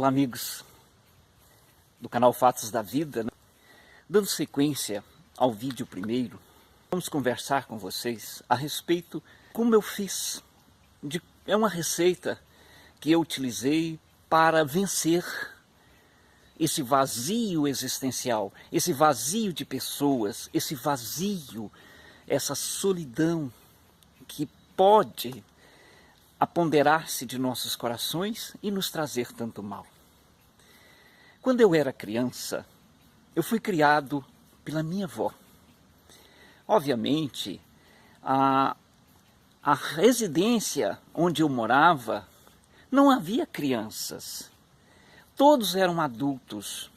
Olá, amigos do canal Fatos da Vida. Dando sequência ao vídeo primeiro, vamos conversar com vocês a respeito como eu fiz. É uma receita que eu utilizei para vencer esse vazio existencial, esse vazio de pessoas, esse vazio, essa solidão que pode aponderar-se de nossos corações e nos trazer tanto mal. Quando eu era criança, eu fui criado pela minha avó. Obviamente, a residência onde eu morava, não havia crianças. Todos eram adultos.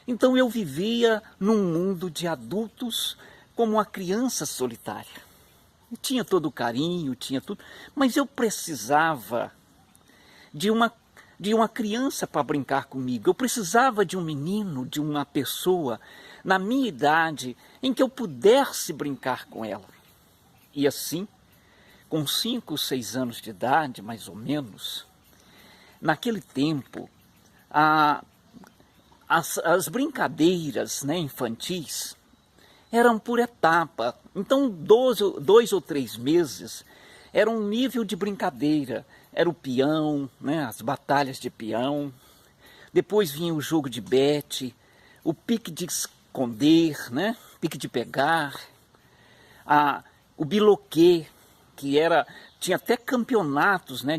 Então eu vivia num mundo de adultos como uma criança solitária. Eu tinha todo o carinho, tinha tudo, mas eu precisava de uma criança para brincar comigo. Eu precisava de um menino, de uma pessoa na minha idade em que eu pudesse brincar com ela. E assim, com 5, 6 anos de idade, mais ou menos, naquele tempo, as brincadeiras, né, infantis eram por etapa. Então 2 ou 3 meses era um nível de brincadeira. Era o peão, né, as batalhas de peão. Depois vinha o jogo de bete, o pique de esconder, né, pique de pegar, o biloquê, que tinha até campeonatos, né,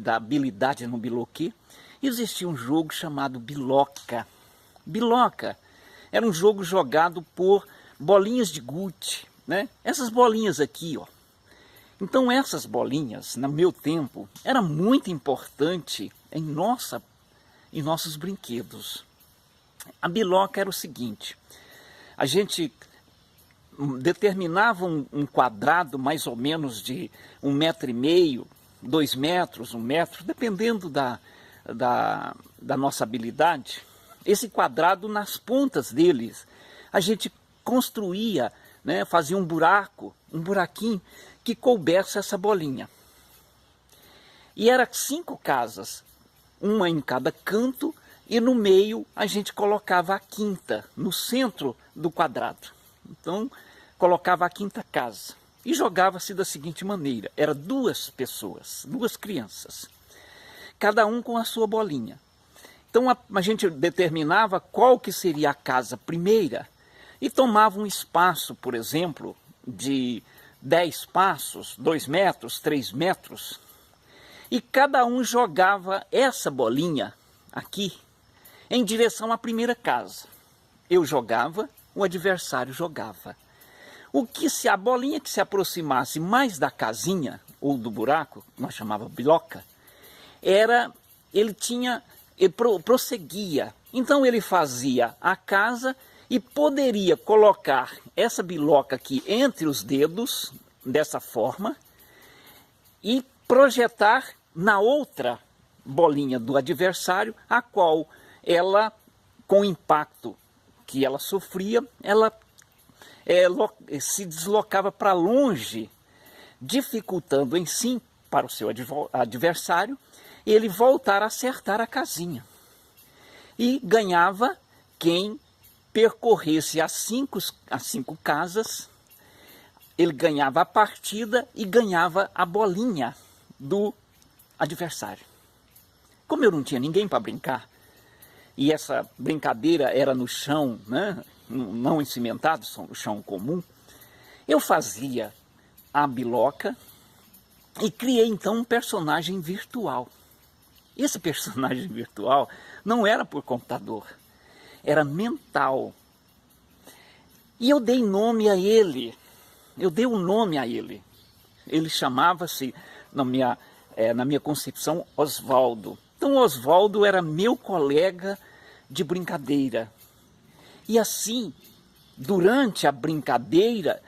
da habilidade no biloquê. Existia um jogo chamado biloca. Biloca era um jogo jogado por bolinhas de gude, né? Essas bolinhas aqui, ó. Então essas bolinhas, no meu tempo, era muito importante em nossos brinquedos. A biloca era o seguinte: a gente determinava um quadrado mais ou menos de 1,5 metro, 2 metros, 1 metro, dependendo da nossa habilidade. Esse quadrado, nas pontas deles, a gente construía, né, fazia um buraquinho que coubesse essa bolinha. E eram 5 casas, uma em cada canto, e no meio a gente colocava a quinta, no centro do quadrado. Então, colocava a quinta casa e jogava-se da seguinte maneira: era 2 pessoas, 2 crianças, cada um com a sua bolinha. Então a gente determinava qual que seria a casa primeira e tomava um espaço, por exemplo, de 10 passos, 2 metros, 3 metros, e cada um jogava essa bolinha aqui em direção à primeira casa. Eu jogava, o adversário jogava. Se a bolinha que se aproximasse mais da casinha ou do buraco, nós chamava biloca, ele prosseguia. Então ele fazia a casa e poderia colocar essa biloca aqui entre os dedos, dessa forma, e projetar na outra bolinha do adversário, a qual ela, com o impacto que ela sofria, ela se deslocava para longe, dificultando em si para o seu adversário ele voltar a acertar a casinha. E ganhava quem percorresse as 5 casas, ele ganhava a partida e ganhava a bolinha do adversário. Como eu não tinha ninguém para brincar, e essa brincadeira era no chão, né, não encimentado, no chão comum, eu fazia a biloca e criei então um personagem virtual. Esse personagem virtual não era por computador, era mental. E eu dei nome a ele, Ele chamava-se, na minha concepção, Oswaldo. Então Oswaldo era meu colega de brincadeira. E assim, durante a brincadeira,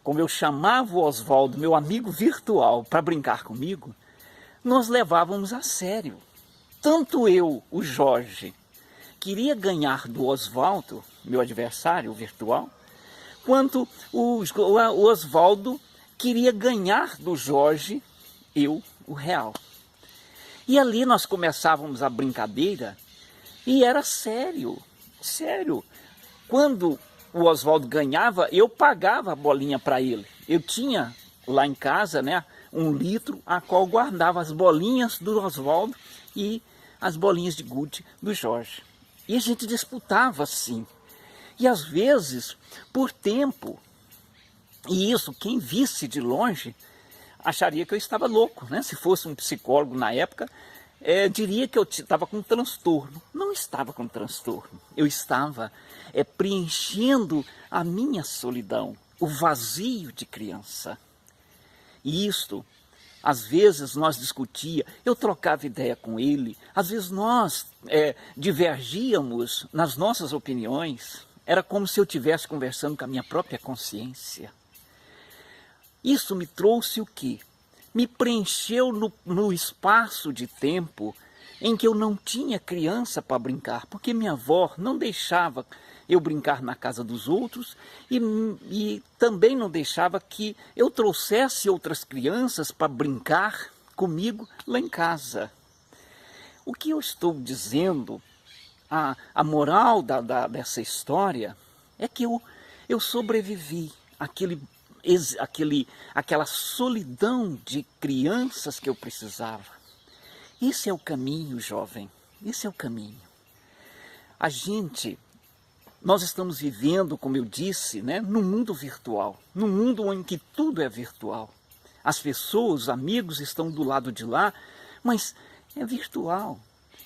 como eu chamava o Oswaldo, meu amigo virtual, para brincar comigo, nós levávamos a sério. Tanto eu, o Jorge, queria ganhar do Oswaldo, meu adversário virtual, quanto o Oswaldo queria ganhar do Jorge, eu, o real. E ali nós começávamos a brincadeira e era sério, sério. Quando o Oswaldo ganhava, eu pagava a bolinha para ele. Eu tinha lá em casa, né, 1 litro, a qual guardava as bolinhas do Oswaldo e as bolinhas de gude do Jorge. E a gente disputava assim. E às vezes, por tempo, e isso, quem visse de longe, acharia que eu estava louco, né? Se fosse um psicólogo na época, diria que eu estava com transtorno. Não estava com transtorno. Eu estava preenchendo a minha solidão, o vazio de criança. E isto, às vezes nós discutia, eu trocava ideia com ele, às vezes nós divergíamos nas nossas opiniões. Era como se eu estivesse conversando com a minha própria consciência. Isso me trouxe o quê? Me preencheu no espaço de tempo em que eu não tinha criança para brincar, porque minha avó não deixava eu brincar na casa dos outros e também não deixava que eu trouxesse outras crianças para brincar comigo lá em casa. O que eu estou dizendo, a moral dessa história, é que eu sobrevivi àquela solidão de crianças que eu precisava. Esse é o caminho, jovem, esse é o caminho. Nós estamos vivendo, como eu disse, né, num mundo virtual, num mundo em que tudo é virtual. As pessoas, os amigos estão do lado de lá, mas é virtual.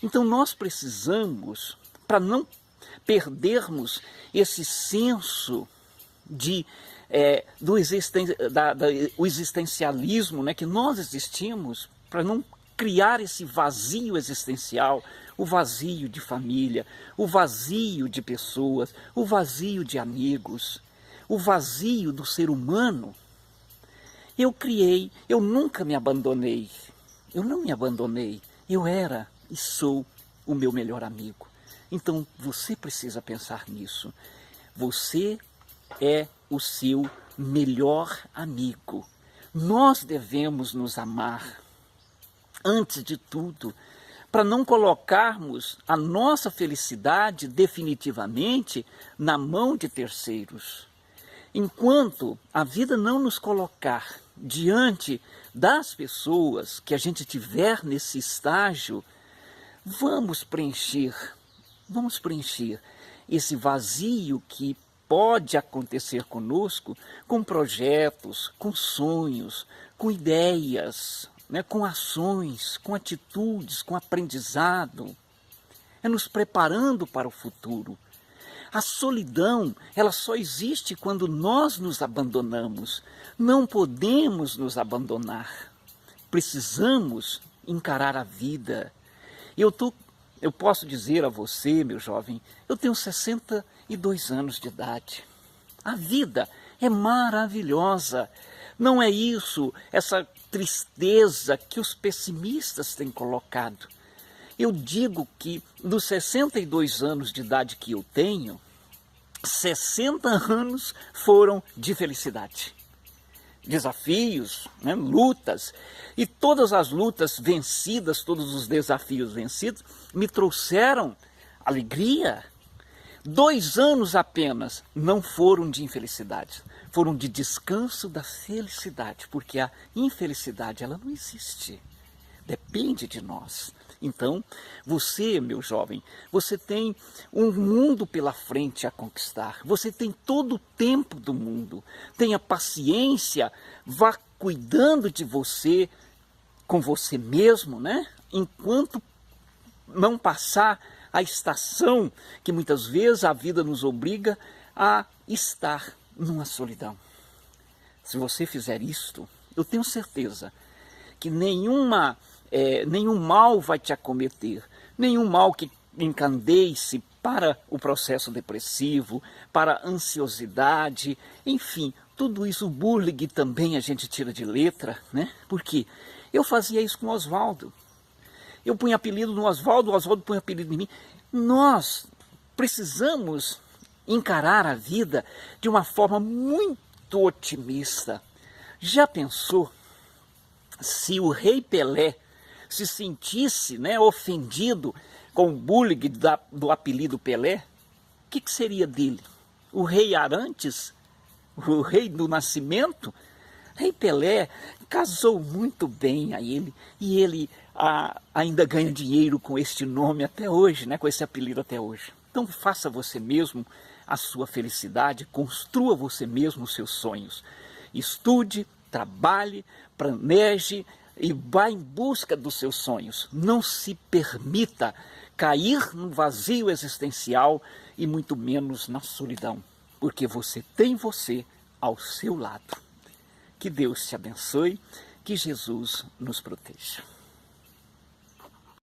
Então nós precisamos, para não perdermos esse senso do existencialismo, né, que nós existimos, para não criar esse vazio existencial, o vazio de família, o vazio de pessoas, o vazio de amigos, o vazio do ser humano. Eu nunca me abandonei, eu não me abandonei, eu era e sou o meu melhor amigo. Então você precisa pensar nisso, você é o seu melhor amigo. Nós devemos nos amar, antes de tudo, para não colocarmos a nossa felicidade definitivamente na mão de terceiros. Enquanto a vida não nos colocar diante das pessoas que a gente tiver nesse estágio, vamos preencher esse vazio que pode acontecer conosco com projetos, com sonhos, com ideias, né, com ações, com atitudes, com aprendizado. É nos preparando para o futuro. A solidão, ela só existe quando nós nos abandonamos. Não podemos nos abandonar. Precisamos encarar a vida. Eu posso dizer a você, meu jovem, eu tenho 62 anos de idade. A vida é maravilhosa. Não é isso, essa tristeza que os pessimistas têm colocado. Eu digo que dos 62 anos de idade que eu tenho, 60 anos foram de felicidade. Desafios, né, lutas, e todas as lutas vencidas, todos os desafios vencidos, me trouxeram alegria. 2 anos apenas não foram de infelicidade, foram de descanso da felicidade, porque a infelicidade ela não existe, depende de nós. Então, você, meu jovem, você tem um mundo pela frente a conquistar, você tem todo o tempo do mundo, tenha paciência, vá cuidando de você, com você mesmo, né? Enquanto não passar a estação que muitas vezes a vida nos obriga a estar numa solidão. Se você fizer isto, eu tenho certeza que nenhum mal vai te acometer, nenhum mal que encandeie-se para o processo depressivo, para a ansiosidade, enfim, tudo isso, o bullying também a gente tira de letra, né? Porque eu fazia isso com o Oswaldo. Eu punha apelido no Oswaldo, o Oswaldo punha apelido em mim. Nós precisamos encarar a vida de uma forma muito otimista. Já pensou se o Rei Pelé se sentisse, né, ofendido com o bullying do apelido Pelé, o que seria dele? O rei Arantes, o rei do nascimento? Rei Pelé casou muito bem a ele, e ele ainda ganha dinheiro com este nome até hoje, né, com esse apelido até hoje. Então faça você mesmo a sua felicidade, construa você mesmo os seus sonhos. Estude, trabalhe, planeje e vá em busca dos seus sonhos. Não se permita cair no vazio existencial e muito menos na solidão, porque você tem você ao seu lado. Que Deus te abençoe, que Jesus nos proteja.